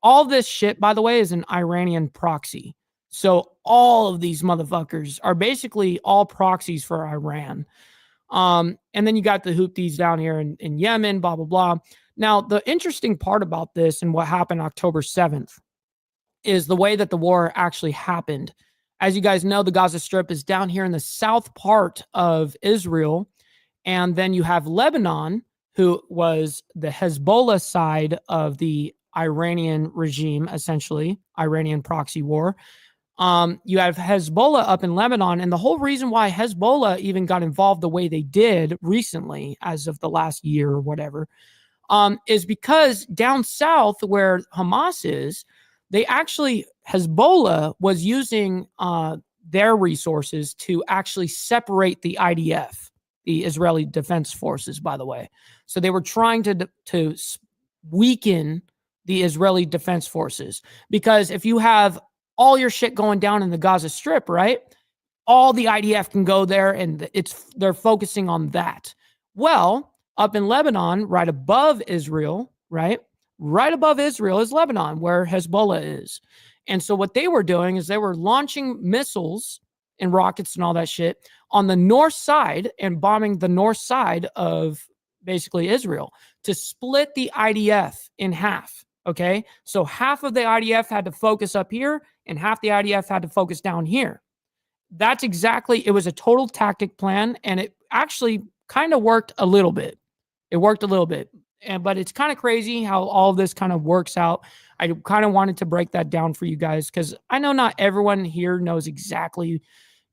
all this shit, by the way, is an Iranian proxy. So all of these motherfuckers are basically all proxies for Iran. And then you got the Houthis down here in Yemen, blah, blah, blah. Now, the interesting part about this and what happened October 7th is the way that the war actually happened. As you guys know, the Gaza Strip is down here in the south part of Israel. And then you have Lebanon, who was the Hezbollah side of the Iranian regime, essentially, Iranian proxy war. You have Hezbollah up in Lebanon. And the whole reason why Hezbollah even got involved the way they did recently, as of the last year or whatever, is because down south where Hamas is, Hezbollah was using their resources to actually separate the IDF, the Israeli Defense Forces, by the way. So they were trying to weaken the Israeli Defense Forces, because if you have all your shit going down in the Gaza Strip, right, all the IDF can go there, and they're focusing on that. Well, up in Lebanon, right above Israel, right above Israel is Lebanon, where Hezbollah is. And so what they were doing is they were launching missiles and rockets and all that shit on the north side and bombing the north side of basically Israel to split the IDF in half. Okay. So half of the IDF had to focus up here and half the IDF had to focus down here. It was a total tactic plan, and it actually kind of worked a little bit. But it's kind of crazy how all this kind of works out. I kind of wanted to break that down for you guys, because I know not everyone here knows exactly,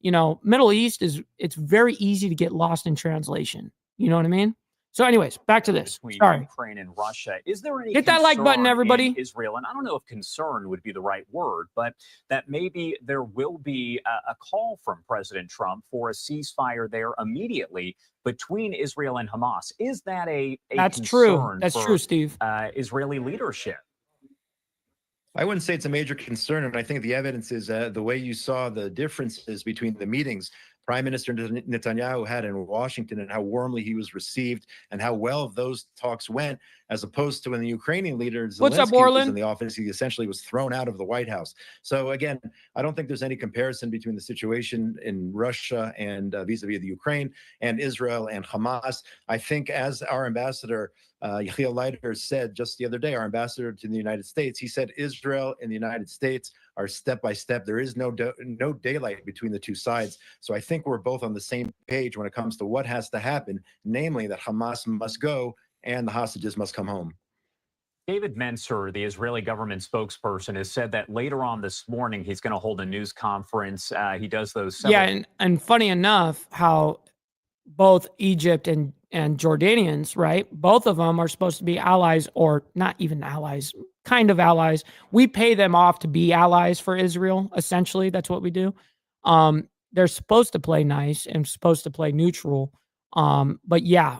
Middle East it's very easy to get lost in translation. You know what I mean? So anyways, back to this. Sorry. Ukraine and Russia. Is there any hit that like button, everybody? Israel, and I don't know if concern would be the right word, but that maybe there will be a call from President Trump for a ceasefire there immediately between Israel and Hamas. Is that a That's concern true. That's for, true, Steve. Israeli leadership? I wouldn't say it's a major concern, and I think the evidence is the way you saw the differences between the meetings Prime Minister Netanyahu had in Washington, and how warmly he was received and how well those talks went, as opposed to when the Ukrainian leader Zelensky was in the office, he essentially was thrown out of the White House. So again, I don't think there's any comparison between the situation in Russia and vis-a-vis the Ukraine and Israel and Hamas. I think, as our ambassador Yechiel Leiter said just the other day, our ambassador to the United States, he said Israel and the United States are step by step. There is no daylight between the two sides. So I think we're both on the same page when it comes to what has to happen, namely that Hamas must go and the hostages must come home. David Mencer, the Israeli government spokesperson, has said that later on this morning he's going to hold a news conference. He does those. And funny enough, how both Egypt and Jordanians, right? Both of them are supposed to be allies, or not even allies, kind of allies. We pay them off to be allies for Israel. Essentially, that's what we do. They're supposed to play nice and supposed to play neutral. But yeah,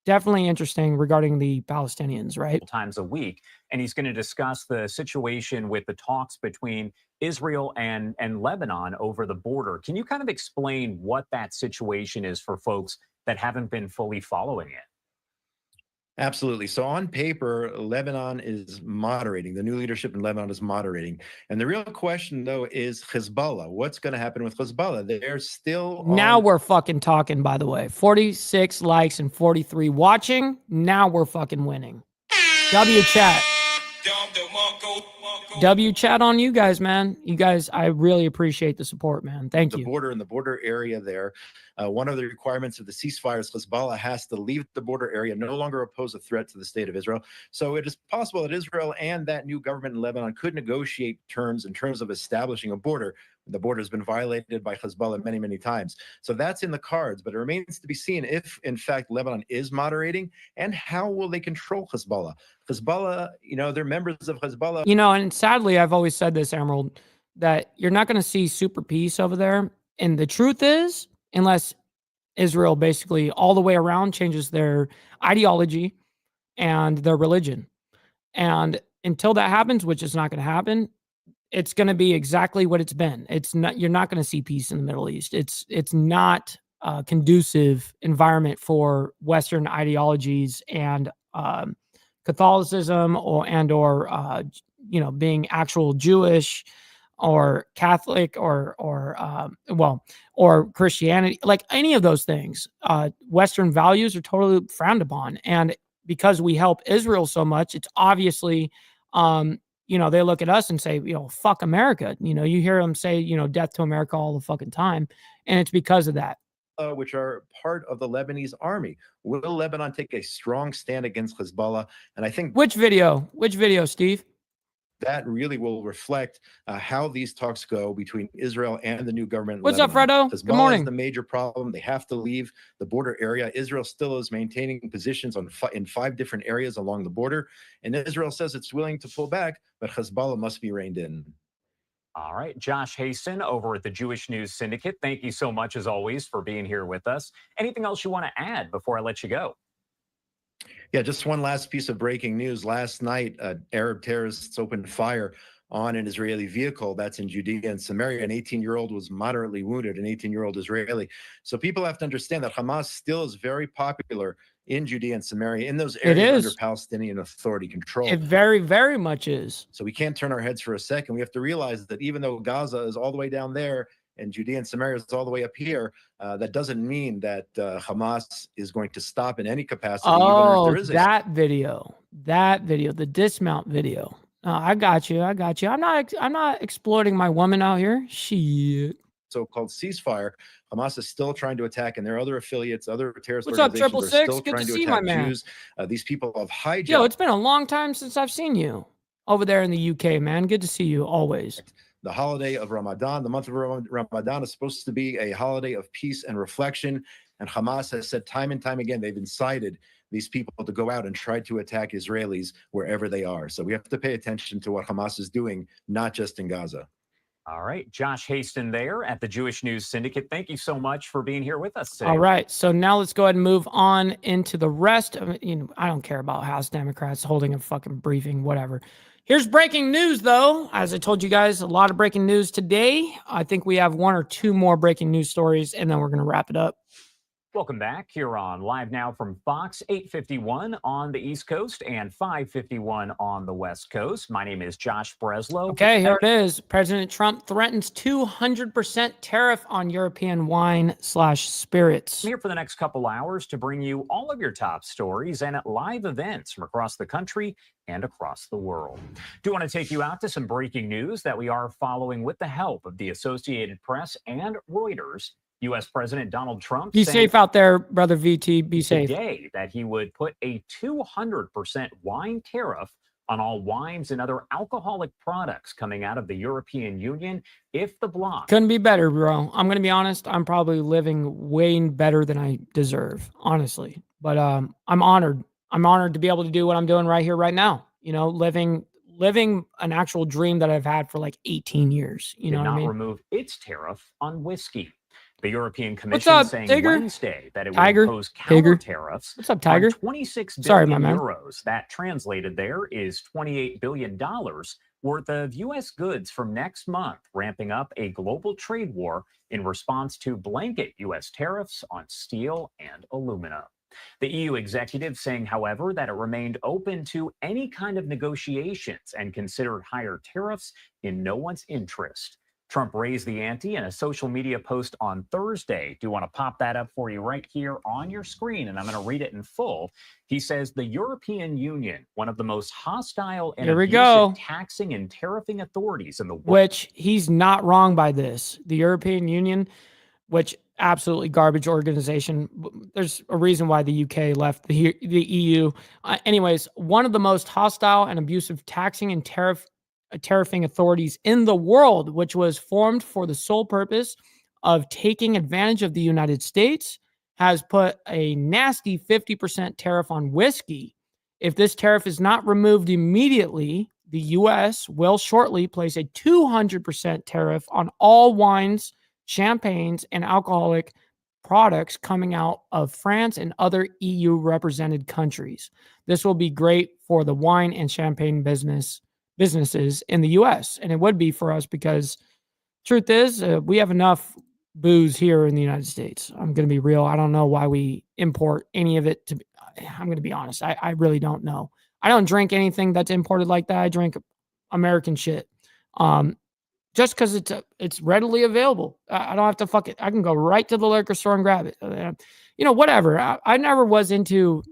definitely interesting regarding the Palestinians, right? Times a week. And he's going to discuss the situation with the talks between Israel and Lebanon over the border. Can you kind of explain what that situation is for folks that haven't been fully following it? Absolutely. So on paper, Lebanon is moderating. The new leadership in Lebanon is moderating. And the real question, though, is Hezbollah. What's going to happen with Hezbollah? They're still Now we're fucking talking, by the way. 46 likes and 43 watching. Now we're fucking winning. W chat. W chat on you guys, man. You guys, I really appreciate the support, man. Thank you. In the border area there. One of the requirements of the ceasefire is Hezbollah has to leave the border area, no longer pose a threat to the state of Israel. So it is possible that Israel and that new government in Lebanon could negotiate terms in terms of establishing a border. The border has been violated by Hezbollah many, many times. So that's in the cards, but it remains to be seen if, in fact, Lebanon is moderating, and how will they control Hezbollah? Hezbollah, they're members of Hezbollah. And sadly, I've always said this, Emerald, that you're not going to see super peace over there. And the truth is, unless Israel basically all the way around changes their ideology and their religion. And until that happens, which is not going to happen, it's going to be exactly what it's been. It's not, you're not going to see peace in the Middle East. It's not a conducive environment for Western ideologies and Catholicism or being actual Jewish or Catholic or Christianity, like any of those things. Western values are totally frowned upon. And because we help Israel so much, it's obviously, they look at us and say, fuck America. You hear them say, death to America all the fucking time. And it's because of that. Which are part of the Lebanese army. Will Lebanon take a strong stand against Hezbollah? And I think which video, Steve? That really will reflect how these talks go between Israel and the new government. What's up, Fredo? Hezbollah Good morning. Is the major problem. They have to leave the border area. Israel still is maintaining positions in 5 different areas along the border. And Israel says it's willing to pull back, but Hezbollah must be reined in. All right. Josh Haston over at the Jewish News Syndicate. Thank you so much, as always, for being here with us. Anything else you want to add before I let you go? Yeah, just one last piece of breaking news. Last night, Arab terrorists opened fire on an Israeli vehicle that's in Judea and Samaria. An 18-year-old was moderately wounded, an 18-year-old Israeli. So people have to understand that Hamas still is very popular in Judea and Samaria, in those areas under Palestinian Authority control. It very, very much is. So we can't turn our heads for a second. We have to realize that even though Gaza is all the way down there and Judea and Samaria is all the way up here, that doesn't mean that Hamas is going to stop in any capacity. Oh, even if there is that video, the dismount video. I got you. I'm not exploiting my woman out here. Shit. So-called ceasefire. Hamas is still trying to attack, and their other affiliates, other terrorist What's up, organizations 666? are still Good trying to to see attack my man. Jews. These people have hijacked. Yo, it's been a long time since I've seen you over there in the UK, man. Good to see you always. The holiday of Ramadan, the month of Ramadan is supposed to be a holiday of peace and reflection. And Hamas has said time and time again, they've incited these people to go out and try to attack Israelis wherever they are. So we have to pay attention to what Hamas is doing, not just in Gaza. All right. Josh Haston there at the Jewish News Syndicate. Thank you so much for being here with us today. All right. So now let's go ahead and move on into the rest of it. I don't care about House Democrats holding a fucking briefing, whatever. Here's breaking news, though. As I told you guys, a lot of breaking news today. I think we have 1 or 2 more breaking news stories, and then we're going to wrap it up. Welcome back here on Live Now from Fox, 8:51 on the East Coast and 5:51 on the West Coast. My name is Josh Breslow. Okay, here it is. President Trump threatens 200% tariff on European wine/spirits. I'm here for the next couple hours to bring you all of your top stories and live events from across the country and across the world. Do want to take you out to some breaking news that we are following with the help of the Associated Press and Reuters. U.S. President Donald Trump Be safe out there, brother VT. Be safe. Today that he would put a 200% wine tariff on all wines and other alcoholic products coming out of the European Union if the bloc. Couldn't be better, bro. I'm going to be honest. I'm probably living way better than I deserve, honestly. But I'm honored. I'm honored to be able to do what I'm doing right here, right now. Living an actual dream that I've had for like 18 years. You know what I mean? Remove its tariff on whiskey. The European Commission saying Wednesday that it would impose counter tariffs. What's up, Tiger? On 26 billion euros. That translated there is $28 billion worth of U.S. goods from next month, ramping up a global trade war in response to blanket U.S. tariffs on steel and aluminum. The EU executive saying, however, that it remained open to any kind of negotiations and considered higher tariffs in no one's interest. Trump raised the ante in a social media post on Thursday. Do you want to pop that up for you right here on your screen? And I'm going to read it in full. He says, the European Union, one of the most hostile and abusive taxing and tariffing authorities in the world. Which he's not wrong by this. The European Union, which absolutely garbage organization. There's a reason why the UK left the EU. Anyways, one of the most hostile and abusive taxing and tariffing authorities in the world, which was formed for the sole purpose of taking advantage of the United States, has put a nasty 50% tariff on whiskey. If this tariff is not removed immediately, the U.S. will shortly place a 200% tariff on all wines, champagnes, and alcoholic products coming out of France and other EU represented countries. This will be great for the wine and champagne businesses in the U.S. And it would be for us because truth is we have enough booze here in the United States. I'm going to be real. I don't know why we import any of it. I'm going to be honest. I really don't know. I don't drink anything that's imported like that. I drink American shit. Just because it's readily available. I don't have to fuck it. I can go right to the liquor store and grab it. Whatever. I never was into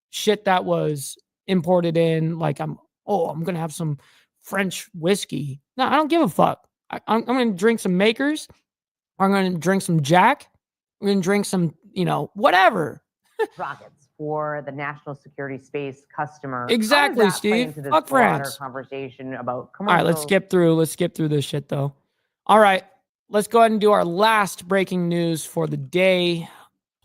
shit that was imported in. Like I'm going to have some French whiskey. No, I don't give a fuck. I'm going to drink some Makers. I'm going to drink some Jack. I'm going to drink some, whatever. Rockets for the national security space customer. Exactly, Steve. Fuck France. Conversation about commercial. All right, let's skip through this shit though. All right, let's go ahead and do our last breaking news for the day.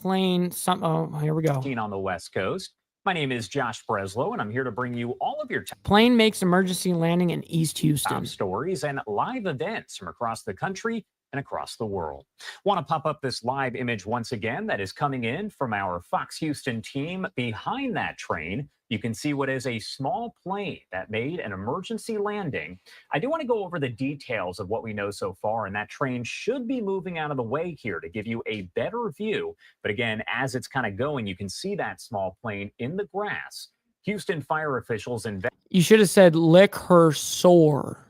Here we go. On the West Coast. My name is Josh Breslow, and I'm here to bring you all of your plane makes emergency landing in East Houston. Top stories and live events from across the country and across the world. Want to pop up this live image once again that is coming in from our Fox Houston team. Behind that train, you can see what is a small plane that made an emergency landing. I do want to go over the details of what we know so far, and that train should be moving out of the way here to give you a better view. But again, as it's kind of going, you can see that small plane in the grass. Houston fire officials You should have said lick her sore.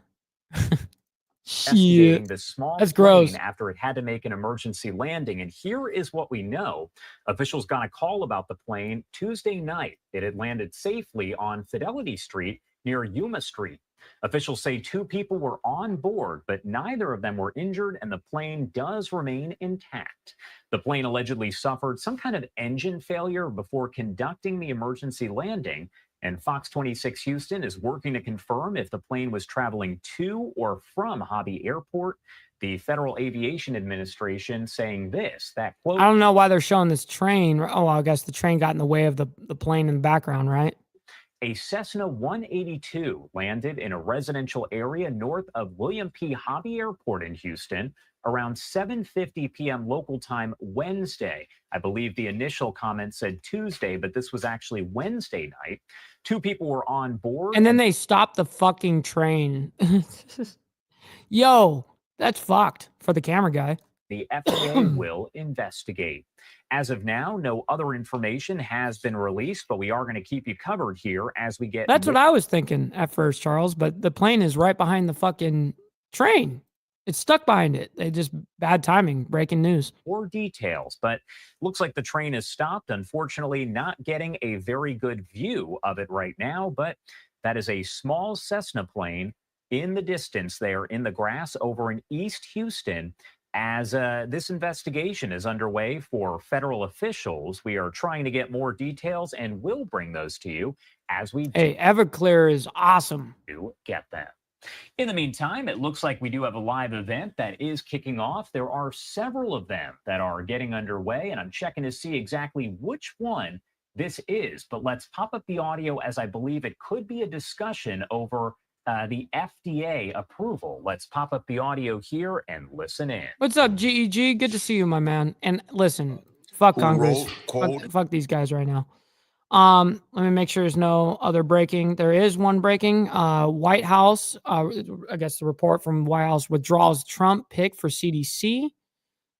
investigating the small That's plane gross. after it had to make an emergency landing. And here is what we know. Officials got a call about the plane Tuesday night. It had landed safely on Fidelity Street near Yuma Street. Officials say 2 people were on board, but neither of them were injured, and the plane does remain intact. The plane allegedly suffered some kind of engine failure before conducting the emergency landing. And Fox 26 Houston is working to confirm if the plane was traveling to or from Hobby Airport. The Federal Aviation Administration saying this, that quote. I don't know why they're showing this train. Oh, I guess the train got in the way of the plane in the background, right? A Cessna 182 landed in a residential area north of William P. Hobby Airport in Houston around 7:50 p.m. local time Wednesday. I believe the initial comment said Tuesday, but this was actually Wednesday night. 2 people were on board. And then they stopped the fucking train. Yo, that's fucked for the camera guy. The FAA will investigate. As of now, no other information has been released, but we are going to keep you covered here as we get. That's what I was thinking at first, Charles, but the plane is right behind the fucking train. It's stuck behind it. They just bad timing, breaking news. More details, but looks like the train has stopped. Unfortunately, not getting a very good view of it right now, but that is a small Cessna plane in the distance there in the grass over in East Houston. As this investigation is underway for federal officials, we are trying to get more details and we'll bring those to you as we Hey, Everclear is awesome. do get them. In the meantime, it looks like we do have a live event that is kicking off. There are several of them that are getting underway, and I'm checking to see exactly which one this is. But let's pop up the audio, as I believe it could be a discussion over the FDA approval. Let's pop up the audio here and listen in. What's up, GEG? Good to see you, my man. And listen, fuck Congress. Fuck these guys right now. Let me make sure there's no other breaking. There is one breaking. White House, I guess the report from White House withdraws Trump pick for CDC.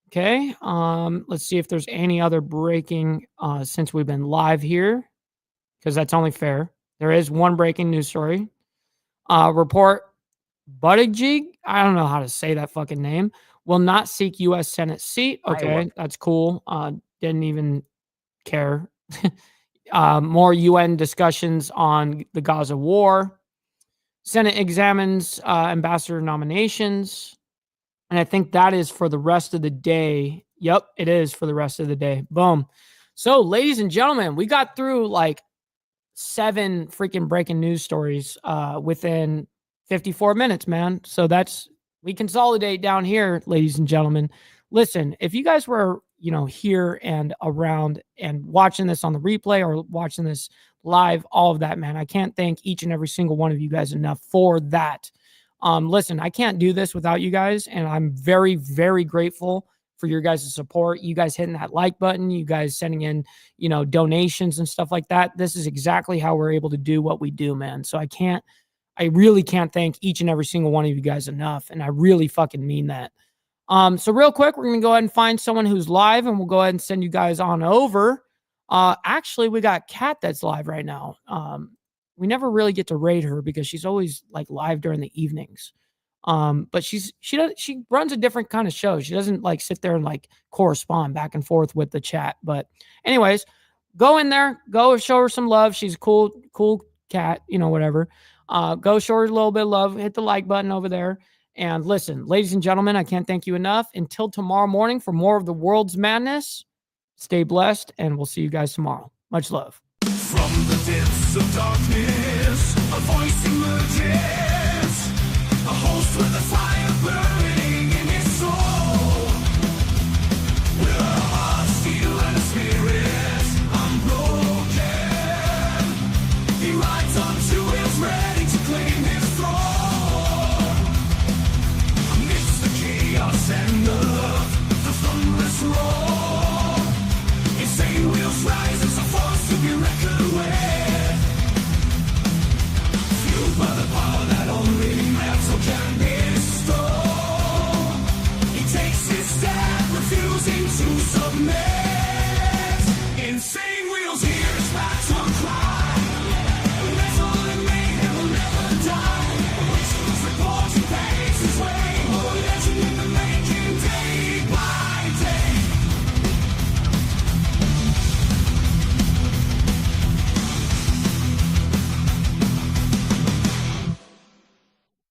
Okay. Let's see if there's any other breaking since we've been live here, because that's only fair. There is one breaking news story. Report Buttigieg, I don't know how to say that fucking name, will not seek U.S. Senate seat. Okay, that's cool. Didn't even care. More UN discussions on the Gaza war. Senate examines ambassador nominations. And I think that is for the rest of the day. Yep, it is for the rest of the day. Boom. So, ladies and gentlemen, we got through like 7 freaking breaking news stories within 54 minutes, man. So we consolidate down here, ladies and gentlemen. Listen, if you guys were, here and around and watching this on the replay or watching this live, all of that, man. I can't thank each and every single one of you guys enough for that. Listen, I can't do this without you guys, and I'm very, very grateful for your guys' support. You guys hitting that like button, you guys sending in, donations and stuff like that. This is exactly how we're able to do what we do, man. So I really can't thank each and every single one of you guys enough, and I really fucking mean that. So real quick, we're going to go ahead and find someone who's live, and we'll go ahead and send you guys on over. Actually, we got Kat that's live right now. We never really get to raid her because she's always like live during the evenings. But she runs a different kind of show. She doesn't like sit there and like correspond back and forth with the chat. But anyways, go in there, go show her some love. She's a cool cat, whatever. Go show her a little bit of love, hit the like button over there. And listen, ladies and gentlemen, I can't thank you enough. Until tomorrow morning for more of the world's madness, stay blessed, and we'll see you guys tomorrow. Much love. From the depths of darkness, a voice emerges, a host with a fire burning in his soul. With a heart steel and a spirit unbroken, he rides on to his ready to claim his throne. Amidst the chaos and the thunderous roar, insane wheels rise as a force to be reckoned with. Fueled by the power that only metal can bestow, he takes his stand, refusing to submit. Insane wheels hear his baton cry.